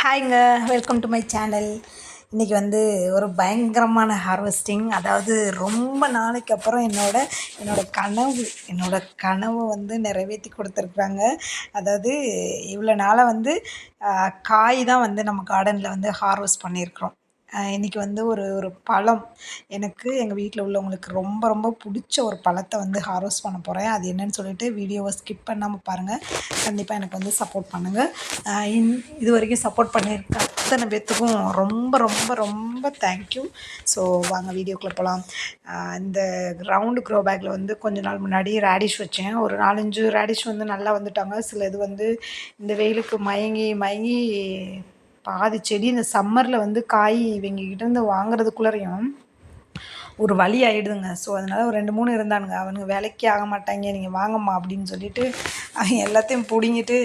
ஹாய்ங்க, welcome to my channel. இன்றைக்கி வந்து ஒரு பயங்கரமான ஹார்வெஸ்டிங். அதாவது ரொம்ப நாளைக்கு அப்புறம் என்னோடய கனவு வந்து நிறைவேற்றி கொடுத்துருக்குறாங்க. அதாவது இவ்வளோ நாளாக வந்து காய் தான் வந்து நம்ம கார்டனில் வந்து ஹார்வெஸ்ட் பண்ணியிருக்கிறோம். இன்றைக்கி வந்து ஒரு ஒரு பழம் எனக்கு எங்கள் வீட்டில் உள்ளவங்களுக்கு ரொம்ப ரொம்ப பிடிச்ச ஒரு பழத்தை வந்து ஹார்வெஸ்ட் பண்ண போகிறேன். அது என்னன்னு சொல்லிட்டு வீடியோவை ஸ்கிப் பண்ணாமல் பாருங்கள். கண்டிப்பாக எனக்கு வந்து சப்போர்ட் பண்ணுங்கள். இது வரைக்கும் சப்போர்ட் பண்ணியிருக்க அத்தனை பேர்த்துக்கும் ரொம்ப ரொம்ப ரொம்ப தேங்க்யூ. ஸோ வாங்க வீடியோக்குள்ளே போகலாம். இந்த ரவுண்டு க்ரோ பேக்கில் வந்து கொஞ்ச நாள் முன்னாடி ரேடிஷ் வச்சேன். ஒரு 4-5 ரேடிஷ் வந்து நல்லா வந்துட்டாங்க. சில இது வந்து இந்த வெயிலுக்கு மயங்கி மயங்கி பாதி செடி இந்த சம்மரில் வந்து காய் இவங்ககிட்டேருந்து வாங்குறதுக்குள்ளரையும் ஒரு வழி ஆகிடுதுங்க. ஸோ அதனால் ஒரு 2-3 இருந்தானுங்க. அவனுங்க வேலைக்கே ஆக மாட்டாங்க, நீங்கள் வாங்கம்மா அப்படின்னு சொல்லிவிட்டு அவங்க எல்லாத்தையும் பிடுங்கிட்டு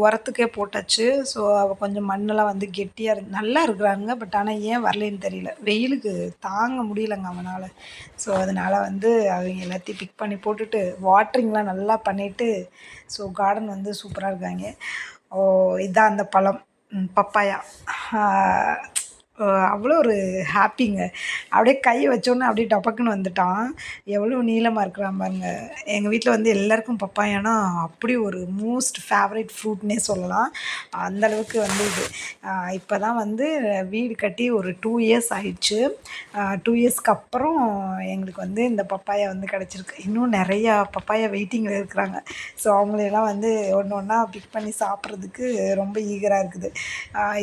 உரத்துக்கே போட்டாச்சு. ஸோ அவள் கொஞ்சம் மண்ணெல்லாம் வந்து கெட்டியாக நல்லா இருக்கிறானுங்க. பட் ஆனால் ஏன் வரலேன்னு தெரியல. வெயிலுக்கு தாங்க முடியலைங்க அவனால். ஸோ அதனால் வந்து அவங்க எல்லாத்தையும் பிக் பண்ணி போட்டுட்டு வாட்ரிங்லாம் நல்லா பண்ணிவிட்டு ஸோ கார்டன் வந்து சூப்பராக இருக்காங்க. இதுதான் அந்த பழம், பப்பாயா. அவ்வளோ ஒரு ஹாப்பிங்க. அப்படியே கை வச்சோன்னே அப்படியே டபக்குன்னு வந்துட்டான். எவ்வளோ நீளமாக இருக்கிறான் பாருங்க. எங்கள் வீட்டில் வந்து எல்லாருக்கும் பப்பாயானா அப்படி ஒரு மோஸ்ட் ஃபேவரட் ஃப்ரூட்னே சொல்லலாம். அந்தளவுக்கு வந்து இது இப்போ தான் வந்து வீடு கட்டி ஒரு 2 இயர்ஸ் ஆயிடுச்சு. 2 இயர்ஸ்க்கு அப்புறம் எங்களுக்கு வந்து இந்த பப்பாயா வந்து கிடச்சிருக்கு. இன்னும் நிறையா பப்பாயா வெயிட்டிங்கில் இருக்கிறாங்க. ஸோ அவங்களையெல்லாம் வந்து ஒன்று ஒன்றா பிக் பண்ணி சாப்பிட்றதுக்கு ரொம்ப ஈகராக இருக்குது.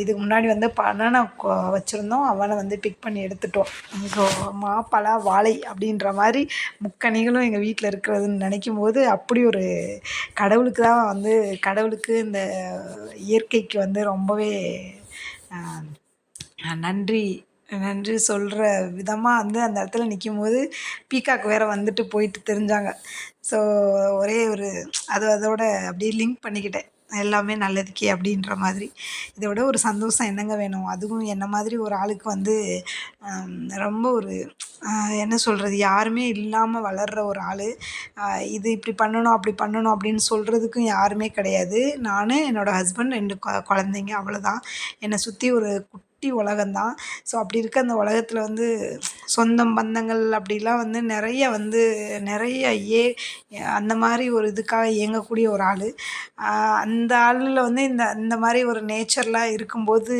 இதுக்கு முன்னாடி வந்து பனானா வச்சுருந்தோம். அவனை வந்து பிக் பண்ணி எடுத்துட்டோம். ஸோ மாப்பழா வாழை அப்படின்ற மாதிரி முக்கணிகளும் எங்கள் வீட்டில் இருக்கிறதுன்னு நினைக்கும் போது அப்படி ஒரு கடவுளுக்கு இந்த இயற்கைக்கு வந்து ரொம்பவே நன்றி சொல்கிற விதமாக வந்து அந்த இடத்துல நிற்கும்போது பீகாக் வேறு வந்துட்டு போயிட்டு தெரிஞ்சாங்க. ஸோ ஒரே ஒரு அதோட அப்படியே லிங்க் பண்ணிக்கிட்டேன். எல்லாமே நல்லதுக்கே அப்படின்ற மாதிரி. இதை விட ஒரு சந்தோஷம் என்னங்க வேணும்? அதுவும் என்ன மாதிரி ஒரு ஆளுக்கு வந்து ரொம்ப ஒரு என்ன சொல்கிறது, யாருமே இல்லாமல் வளர்கிற ஒரு ஆள். இது இப்படி பண்ணணும் அப்படி பண்ணணும் அப்படின்னு சொல்கிறதுக்கும் யாருமே கிடையாது. நான், என்னோடய ஹஸ்பண்ட், 2 குழந்தைங்க, அவ்வளோதான். என்னை சுற்றி ஒரு குட்டி உலகம்தான். ஸோ அப்படி இருக்க அந்த உலகத்தில் வந்து சொந்தம் பந்தங்கள் அப்படிலாம் வந்து நிறைய அந்த மாதிரி ஒரு இதுக்காக இயங்கக்கூடிய ஒரு ஆள். அந்த ஆளில் வந்து இந்த மாதிரி ஒரு நேச்சர்லாம் இருக்கும்போது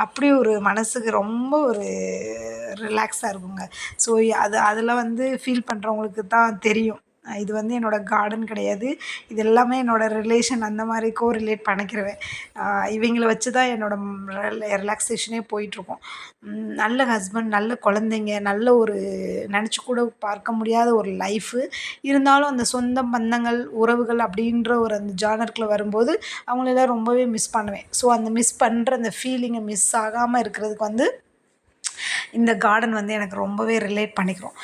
அப்படி ஒரு மனதுக்கு ரொம்ப ஒரு ரிலாக்ஸாக இருக்குங்க. ஸோ அதெல்லாம் வந்து ஃபீல் பண்ணுறவங்களுக்கு தான் தெரியும். இது வந்து என்னோடய கார்டன் கிடையாது. இது எல்லாமே என்னோடய ரிலேஷன் அந்த மாதிரி கோரிலேட் பண்ணிக்கிருவேன். இவங்கள வச்சு தான் என்னோடய ரிலாக்ஸேஷனே போயிட்டுருக்கும். நல்ல ஹஸ்பண்ட், நல்ல குழந்தைங்க, நல்ல ஒரு நினச்சி கூட பார்க்க முடியாத ஒரு லைஃபு. இருந்தாலும் அந்த சொந்தம் பந்தங்கள் உறவுகள் அப்படின்ற ஒரு அந்த ஜானருக்குள்ளே வரும்போது அவங்களெல்லாம் ரொம்பவே மிஸ் பண்ணுவேன். ஸோ அந்த மிஸ் பண்ணுற அந்த ஃபீலிங்கை மிஸ் ஆகாமல் இருக்கிறதுக்கு வந்து இந்த கார்டன் வந்து எனக்கு ரொம்பவே ரிலேட் பண்ணிக்கிறோம்.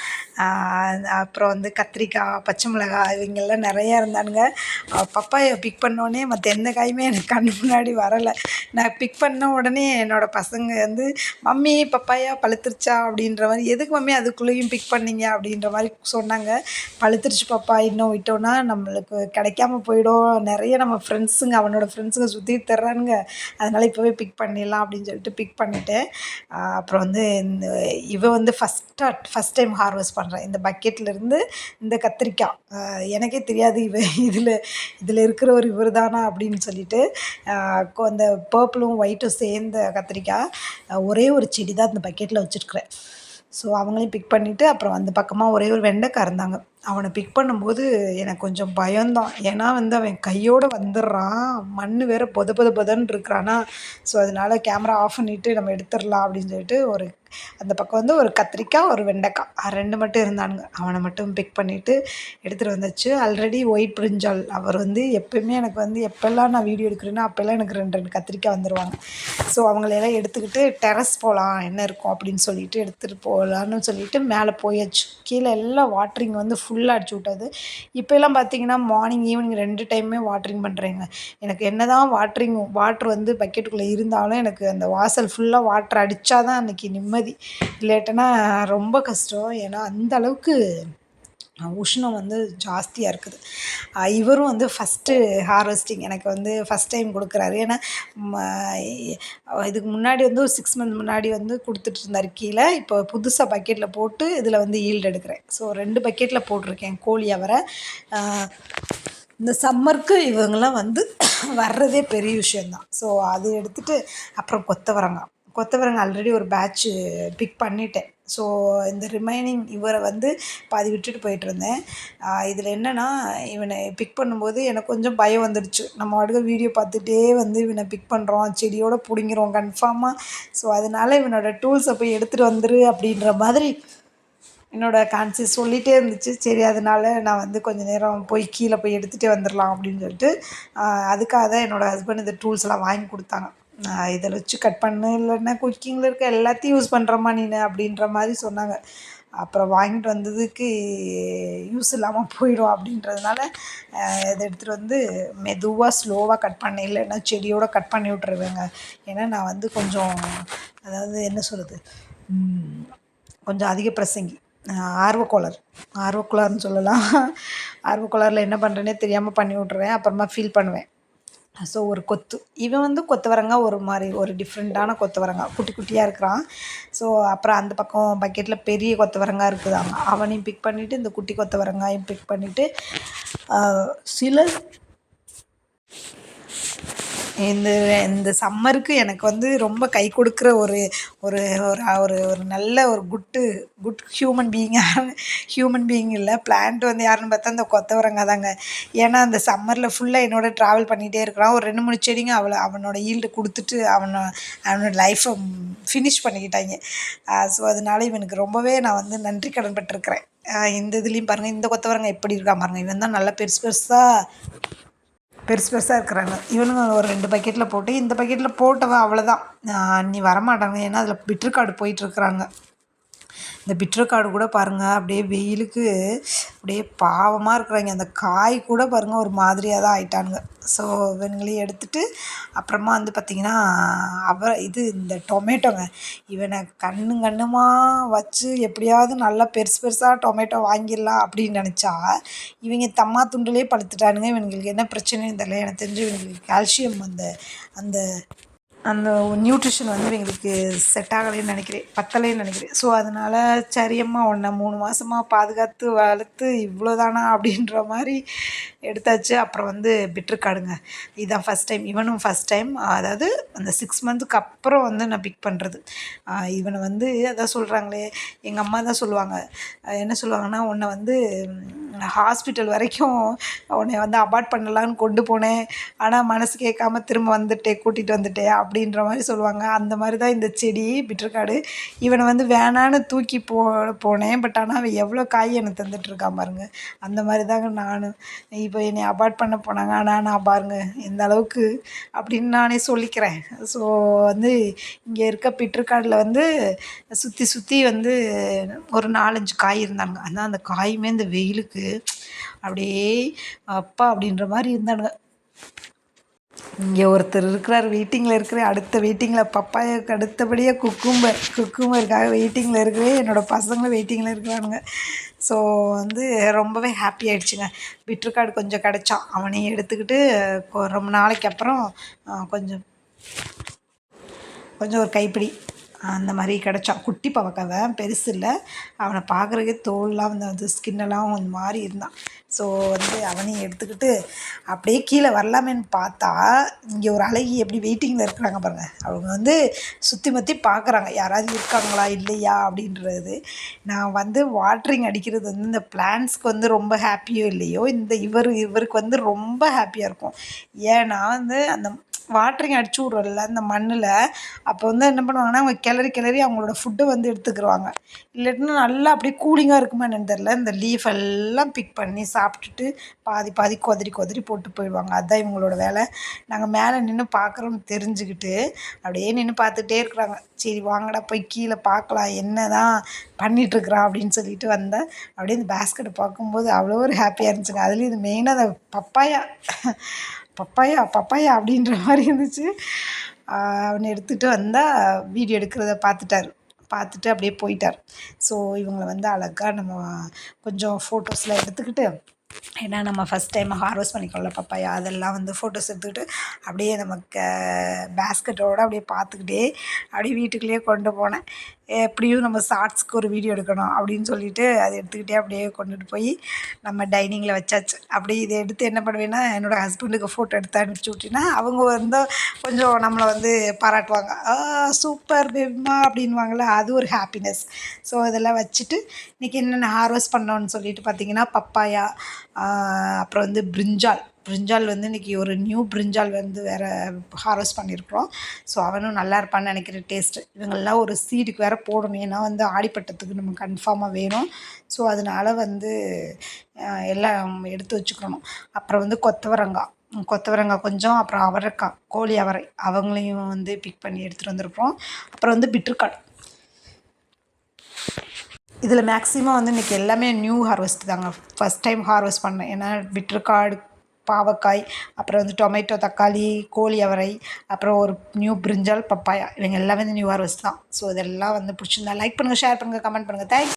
அப்புறம் வந்து கத்திரிக்காய், பச்சை மிளகாய் இவங்கெல்லாம் நிறையா இருந்தானுங்க. பப்பாயா பிக் பண்ணோடனே மற்ற எந்த காயுமே எனக்கு கண்ணு முன்னாடி வரலை. நான் பிக் பண்ண உடனே என்னோடய பசங்க வந்து மம்மி பப்பாயா பழுத்துருச்சா அப்படின்ற மாதிரி, எதுக்கு மம்மி அதுக்குள்ளேயும் பிக் பண்ணீங்க அப்படின்ற மாதிரி சொன்னாங்க. பழுத்துருச்சு பாப்பா, இன்னும் விட்டோன்னா நம்மளுக்கு கிடைக்காம போயிடும். நிறைய நம்ம ஃப்ரெண்ட்ஸுங்க, அவனோட ஃப்ரெண்ட்ஸுங்க சுற்றிட்டு தர்றானுங்க. அதனால் இப்போவே பிக் பண்ணிடலாம் அப்படின்னு சொல்லிட்டு பிக் பண்ணிவிட்டேன். அப்புறம் வந்து இவ வந்து ஃபஸ்ட் டைம் ஹார்வெஸ்ட் பண்ணுறேன். இந்த பக்கெட்லேருந்து இந்த கத்திரிக்காய் எனக்கே தெரியாது இதில் இருக்கிறவர் இவர் தானா அப்படின்னு சொல்லிட்டு அந்த பர்பிளும் ஒயிட்டும் சேர்ந்த கத்திரிக்காய் ஒரே ஒரு செடி தான் இந்த பக்கெட்டில் வச்சுருக்குறேன். ஸோ அவங்களையும் பிக் பண்ணிவிட்டு அப்புறம் அந்த பக்கமாக ஒரே ஒரு வெண்டைக்காய் இருந்தாங்க. அவனை பிக் பண்ணும்போது எனக்கு கொஞ்சம் பயம்தான். ஏன்னா வந்து அவன் கையோடு வந்துடுறான். மண் வேறு பொதன்னு இருக்கிறானா. ஸோ அதனால் கேமரா ஆஃப் பண்ணிவிட்டு நம்ம எடுத்துடலாம் அப்படின்னு சொல்லிட்டு அந்த பக்கம் வந்து ஒரு கத்திரிக்காய், ஒரு வெண்டைக்காய் 2 மட்டும் இருந்தானுங்க. அவனை மட்டும் பிக் பண்ணிவிட்டு எடுத்துகிட்டு வந்தாச்சு. ஆல்ரெடி ஒயிட் பிரிஞ்சால் அவர் வந்து எப்போயுமே எனக்கு வந்து எப்போல்லாம் நான் வீடியோ எடுக்கிறேன்னா அப்போல்லாம் எனக்கு 2 கத்திரிக்காய் வந்துடுவாங்க. ஸோ அவங்களையெல்லாம் எடுத்துக்கிட்டு டெரஸ் போகலாம் என்ன இருக்கும் அப்படின்னு சொல்லிட்டு எடுத்துகிட்டு போகலான்னு சொல்லிட்டு மேலே போயாச்சு. கீழே எல்லாம் வாட்ரிங் வந்து ஃபுல்லாக அடிச்சு விட்டது. இப்போல்லாம் பார்த்தீங்கன்னா மார்னிங் ஈவினிங் 2 டைமே வாட்ரிங் பண்ணுறேங்க. எனக்கு என்ன தான் வாட்ரு வந்து பக்கெட்டுக்குள்ளே இருந்தாலும் எனக்கு அந்த வாசல் ஃபுல்லாக வாட்ரு அடித்தா தான் அன்றைக்கி நிம்மதி. இல்லாட்டினா ரொம்ப கஷ்டம். ஏன்னா அந்த அளவுக்கு உஷ்ணம் வந்து ஜாஸ்தியாக இருக்குது. இவரும் வந்து ஃபஸ்ட்டு ஹார்வெஸ்டிங் எனக்கு வந்து ஃபஸ்ட் டைம் கொடுக்குறாரு. ஏன்னா ம இ இதுக்கு முன்னாடி வந்து ஒரு 6 மந்த் முன்னாடி வந்து குடுத்துட்டுருந்தாரு கீழ. இப்போ புதுசா பக்கெட்ல போட்டு இதில வந்து ஈல்டு எடுக்கிறேன். ஸோ 2 பக்கெட்ல போட்டிருக்கேன் கோழி அவரை. அ இந்த சம்மருக்கு இவங்கலாம் வந்து வர்றதே பெரிய விஷயம் தான். ஸோ அது எடுத்துட்டு அப்புறம் கொத்தவரங்காய். கொத்தவரங்காய் ஆல்ரெடி ஒரு பேட்ச்சு பிக் பண்ணிட்டேன். ஸோ இந்த ரிமைனிங் இவரை வந்து பாதி விட்டுட்டு போயிட்டுருந்தேன். இதில என்னன்னா, இவனை பிக் பண்ணும்போது எனக்கு கொஞ்சம் பயம் வந்துடுச்சு. நம்ம பாட்டுக்கு வீடியோ பார்த்துட்டே வந்து இவனை பிக் பண்ணுறோம், செடியோட புடுங்கிருவோம் கன்ஃபார்மா. ஸோ அதனால இவனோட டூல்ஸை போய் எடுத்துட்டு வந்துரு அப்படின்ற மாதிரி என்னோட கான்ஷியஸ் சொல்லிகிட்டே இருந்துச்சு. சரி அதனால நான் வந்து கொஞ்ச நேரம் போய் கீழே போய் எடுத்துகிட்டே வந்துடலாம் அப்படின்னு சொல்லிட்டு, அதுக்காக தான் என்னோடய ஹஸ்பண்ட் இந்த டூல்ஸ்லாம் வாங்கி கொடுத்தாங்க. இதில் வச்சு கட் பண்ணு, இல்லைன்னா குக்கிங்கில் இருக்க எல்லாத்தையும் யூஸ் பண்ணுறம்மா நீனு அப்படின்ற மாதிரி சொன்னாங்க. அப்புறம் வாங்கிட்டு வந்ததுக்கு யூஸ் இல்லாமல் போயிடும் அப்படின்றதுனால இதை எடுத்துகிட்டு வந்து மெதுவாக ஸ்லோவாக கட் பண்ணேன். இல்லைன்னா செடியோடு கட் பண்ணி விட்ருவேங்க. ஏன்னா நான் வந்து கொஞ்சம் அதாவது என்ன சொல்கிறது, கொஞ்சம் அதிக பிரசங்கி. ஆர்வக்கோளாறு ஆர்வக்கோளாறுன்னு சொல்லலாம். ஆர்வக்கோளாறில் என்ன பண்ணுறேன்னே தெரியாமல் பண்ணி விட்ருவேன். அப்புறமா ஃபீல் பண்ணுவேன். ஸோ ஒரு கொத்து இவன் வந்து கொத்தவரங்காய் ஒரு மாதிரி ஒரு டிஃப்ரெண்ட்டான கொத்தவரங்காய் குட்டி குட்டியாக இருக்கிறான். ஸோ அப்புறம் அந்த பக்கம் பக்கெட்டில் பெரிய கொத்தவரங்காய் இருக்குதாங்க. அவனையும் பிக் பண்ணிவிட்டு இந்த குட்டி கொத்தவரங்காயும் பிக் பண்ணிவிட்டு சில இந்த இந்த சம்மருக்கு எனக்கு வந்து ரொம்ப கை கொடுக்குற ஒரு ஒரு ஒரு ஒரு ஒரு நல்ல ஒரு குட் ஹியூமன் பீயிங் இல்லை, பிளான்ட் வந்து யாருன்னு பார்த்தா இந்த கொத்தவரங்காய் தாங்க. ஏன்னா அந்த சம்மரில் ஃபுல்லாக என்னோட ட்ராவல் பண்ணிகிட்டே இருக்கிறான். ஒரு 2, 3 செடிங்க அவனோட ஈல்டு கொடுத்துட்டு அவனோட லைஃப்பை ஃபினிஷ் பண்ணிக்கிட்டாங்க. ஸோ அதனால இவனுக்கு ரொம்பவே நான் வந்து நன்றி கடன் பட்டிருக்கிறேன். இந்த இதுலேயும் பாருங்கள், இந்த கொத்தவரங்காய் எப்படி இருக்கா பாருங்கள். இவன் தான் நல்லா பெருசு பெருசாக இருக்கிறாங்க. இவனுங்க ஒரு 2 பக்கெட்டில் போட்டு, இந்த பக்கெட்டில் போட்டவன் அவ்வளோதான். நீ வரமாட்டாங்க. ஏன்னா அதில் பிட்ரு போயிட்டுருக்குறாங்க. இந்த பிட்ரு கூட பாருங்கள், அப்படியே வெயிலுக்கு அப்படியே பாவமாக இருக்கிறாங்க. அந்த காய் கூட பாருங்கள் ஒரு மாதிரியாக தான் ஆயிட்டானுங்க. ஸோ இவனுங்களையும் எடுத்துகிட்டு அப்புறமா வந்து பார்த்திங்கன்னா இந்த டொமேட்டோங்க. இவனை கண்ணுமா வச்சு எப்படியாவது நல்லா பெருசு பெருசாக டொமேட்டோ வாங்கிடலாம் அப்படின்னு நினச்சா, இவங்க தம்மா துண்டுலேயே பழுத்துட்டானுங்க. இவனுங்களுக்கு என்ன பிரச்சனையும் தெரியல. எனக்கு தெரிஞ்சு இவங்களுக்கு கால்சியம் அந்த அந்த அந்த நியூட்ரிஷன் வந்து எங்களுக்கு செட் ஆகலைன்னு நினைக்கிறேன், பத்தலைன்னு நினைக்கிறேன். ஸோ அதனால் சரி அம்மா உன்னை 3 மாதமா பாதுகாத்து வளர்த்து இவ்வளோதானா அப்படின்ற மாதிரி எடுத்தாச்சு. அப்புறம் வந்து பிட்ருக்காடுங்க. இதுதான் ஃபஸ்ட் டைம். இவனும் ஃபஸ்ட் டைம். அதாவது அந்த 6 மந்த்துக்கு அப்புறம் வந்து நான் பிக் பண்ணுறது. இவனை வந்து அதான் சொல்கிறாங்களே, எங்கள் அம்மா தான் சொல்லுவாங்க. என்ன சொல்லுவாங்கன்னா, உன்னை வந்து ஹாஸ்பிட்டல் வரைக்கும் உன்னை வந்து அபார்ட் பண்ணலான்னு கொண்டு போனேன். ஆனால் மனசு கேட்காம திரும்ப கூட்டிகிட்டு வந்துட்டேன் அப்படின்ற மாதிரி சொல்லுவாங்க. அந்த மாதிரி தான் இந்த செடி பிட்ருக்காடு. இவனை வந்து வேணான்னு தூக்கி போனேன். பட் ஆனால் அவன் எவ்வளோ காய் எனக்கு தந்துட்டுருக்கான் பாருங்கள். அந்த மாதிரி தாங்க நானும். இப்போ என்னை அபார்ட் பண்ண போனாங்க. ஆனால் நான் பாருங்கள் எந்த அளவுக்கு அப்படின்னு நானே சொல்லிக்கிறேன். ஸோ வந்து இங்கே இருக்க பிட்ருக்காடில் வந்து சுற்றி வந்து ஒரு 4, 5 காய் இருந்தானுங்க. ஆனால் அந்த காயுமே இந்த வெயிலுக்கு அப்படியே அப்பா அப்படின்ற மாதிரி இருந்தானுங்க. இங்கே ஒருத்தர் இருக்கிறார் வெயிட்டிங்கில் இருக்கிறேன். அடுத்த வெயிட்டிங்கில் பப்பாயாவுக்கு அடுத்தபடியாக குக்கும்பருக்காக வெயிட்டிங்கில் இருக்கிறேன். என்னோடய பசங்களும் வெயிட்டிங்கில் இருக்கிறானுங்க. ஸோ வந்து ரொம்பவே ஹாப்பி ஆகிடுச்சுங்க. பிட்ருக்காடு கொஞ்சம் கிடச்சான். அவனையும் எடுத்துக்கிட்டு ரொம்ப நாளைக்கு அப்புறம் கொஞ்சம் ஒரு கைப்பிடி அந்த மாதிரி கிடச்சான். குட்டி பாவக்காய், பெருசு இல்லை. அவனை பார்க்குறதுக்கே தோல்லாம் வந்து ஸ்கின்னெல்லாம் ஒரு மாதிரி இருந்தான். ஸோ வந்து அவனையும் எடுத்துக்கிட்டு அப்படியே கீழே வரலாமேன்னு பார்த்தா, இங்கே ஒரு அழகி எப்படி வெயிட்டிங்கில் இருக்கிறாங்க பாருங்கள். அவங்க வந்து சுற்றி பார்க்குறாங்க, யாராவது இருக்காங்களா இல்லையா அப்படின்றது. நான் வந்து வாட்ரிங் அடிக்கிறது வந்து இந்த பிளான்ட்ஸ்க்கு வந்து ரொம்ப ஹாப்பியோ இல்லையோ, இவருக்கு வந்து ரொம்ப ஹாப்பியாக இருக்கும். ஏன்னா வந்து அந்த வாட்டரிங் அடிச்சு விட்றோம்ல அந்த மண்ணில், அப்போ வந்து என்ன பண்ணுவாங்கன்னா, அவங்க கிளறி அவங்களோட ஃபுட்டை வந்து எடுத்துக்கிருவாங்க. இல்லாட்டினா நல்லா அப்படியே கூலிங்காக இருக்குமா என்னன்னு தெரில, இந்த லீஃப் எல்லாம் பிக் பண்ணி சாப்பிட்டுட்டு பாதி கொதறி போட்டு போயிடுவாங்க. அதுதான் இவங்களோட வேலை. நாங்கள் மேலே நின்று பார்க்குறோன்னு தெரிஞ்சுக்கிட்டு அப்படியே நின்று பார்த்துட்டே இருக்கிறாங்க. சரி வாங்கடா போய் கீழே பார்க்கலாம் என்ன தான் பண்ணிகிட்ருக்குறான் அப்படின்னு சொல்லிட்டு வந்தேன். அப்படியே இந்த பேஸ்கெட்டை பார்க்கும்போது அவ்வளோ ஒரு ஹாப்பியாக இருந்துச்சுங்க. அதுலேயும் இது மெயினாக அந்த பப்பாயா அப்படின்ற மாதிரி இருந்துச்சு. அவனை எடுத்துகிட்டு வந்தால் வீடியோ எடுக்கிறத பார்த்துட்டாரு. பார்த்துட்டு அப்படியே போயிட்டார். ஸோ இவங்கள வந்து அழகா நம்ம கொஞ்சம் ஃபோட்டோஸ்லாம் எடுத்துக்கிட்டு, ஏன்னா நம்ம ஃபஸ்ட் டைம் ஹார்வெஸ்ட் பண்ணிக்கோம்ல பப்பாயா, அதெல்லாம் வந்து ஃபோட்டோஸ் எடுத்துக்கிட்டு அப்படியே நமக்கு பேஸ்கெட்டோடு அப்படியே பார்த்துக்கிட்டே அப்படியே வீட்டுக்குள்ளேயே கொண்டு போனேன். எப்படியும் நம்ம ஷார்ட்ஸ்க்கு ஒரு வீடியோ எடுக்கணும் அப்படின்னு சொல்லிட்டு அதை எடுத்துக்கிட்டே அப்படியே கொண்டுட்டு போய் நம்ம டைனிங்கில் வச்சாச்சு. அப்படியே இதை எடுத்து என்ன பண்ணுவேன்னா, என்னோடய ஹஸ்பண்டுக்கு ஃபோட்டோ எடுத்து அனுப்பிச்சி விட்டினா அவங்க வந்து கொஞ்சம் நம்மளை வந்து பாராட்டுவாங்க. சூப்பர் பேபிமா அப்படின்வாங்கள்ல, அது ஒரு ஹாப்பினஸ். ஸோ இதெல்லாம் வச்சுட்டு இன்றைக்கி என்னென்ன ஹார்வெஸ்ட் பண்ணோன்னு சொல்லிட்டு பார்த்திங்கன்னா, பப்பாயா, அப்புறம் வந்து பிரிஞ்சால் வந்து இன்றைக்கி ஒரு நியூ பிரிஞ்சால் வந்து வேறு ஹார்வெஸ்ட் பண்ணியிருக்கிறோம். ஸோ அவனும் நல்லா இருப்பான்னு நினைக்கிறேன் டேஸ்ட்டு. இவங்கெல்லாம் ஒரு சீடுக்கு வேறு போடணும், ஏன்னா வந்து ஆடிப்பட்டத்துக்கு நமக்கு கன்ஃபார்மாக வேணும். ஸோ அதனால் வந்து எல்லாம் எடுத்து வச்சுக்கணும். அப்புறம் வந்து கொத்தவரங்காய் கொஞ்சம், அப்புறம் அவரைக்காய், கோழி அவரை அவங்களையும் வந்து பிக் பண்ணி எடுத்துகிட்டு வந்திருப்போம். அப்புறம் வந்து பிட்ரூக்கார்ட். இதில் மேக்ஸிமம் வந்து இன்றைக்கி எல்லாமே நியூ ஹார்வெஸ்ட் தாங்க. ஃபஸ்ட் டைம் ஹார்வெஸ்ட் பண்ணேன். ஏன்னா பிட்ரூக்கார்டு, பாவக்காய், அப்புறம் வந்து டொமேட்டோ, தக்காளி, கோழி அவரை, அப்புறம் ஒரு நியூ பிரிஞ்சால், பப்பாயா, இவங்க எல்லாமே வந்து நியூ ஹார்வெஸ்ட் தான். ஸோ இதெல்லாம் வந்து பிடிச்சிருந்தா லைக் பண்ணுங்கள், ஷேர் பண்ணுங்கள், கமெண்ட் பண்ணுங்கள். தேங்க்ஸ்.